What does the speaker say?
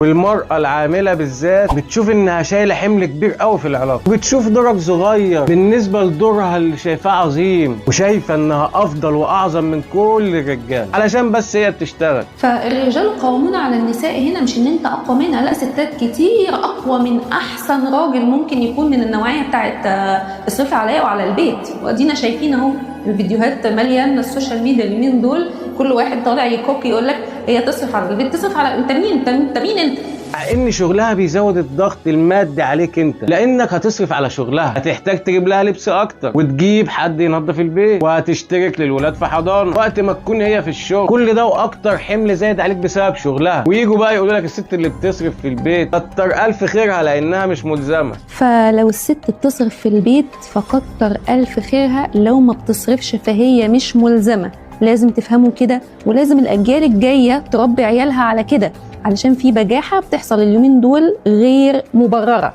والمرأة العاملة بالذات بتشوف انها شايلة حمل كبير قوي في العلاقة، وبتشوف دورك صغير بالنسبة لدورها اللي شايفاه عظيم، وشايفة انها افضل واعظم من كل الرجال علشان بس هي بتشتغل. فالرجال قوامون على النساء هنا مش ان انت اقوى منها، لا، ستات كتير اقوى من احسن راجل ممكن يكون من النوعية بتاعت اصرفي عليا وعلى البيت. وادينا شايفين اهو الفيديوهات مليانه السوشيال ميديا اليومين دول، كل واحد طالع يكوكي يقول لك هي تصرف على البيت، تصرف على انت مين؟ انت مين انت؟ مع ان شغلها بيزود الضغط المادي عليك انت، لانك هتصرف على شغلها، هتحتاج تجيب لها لبس اكتر، وتجيب حد ينظف البيت، وهتشترك للولاد في حضانه وقت ما تكون هي في الشغل. كل ده واكتر حمل زايد عليك بسبب شغلها. ويجوا بقى يقولوا لك الست اللي بتصرف في البيت كتر الف خيرها لانها مش ملزمه. فلو الست بتصرف في البيت فكتر الف خيرها، لو ما بتصرفش فهي مش ملزمه. لازم تفهموا كده، ولازم الاجيال الجايه تربي عيالها على كده، علشان في بجاحه بتحصل اليومين دول غير مبرره.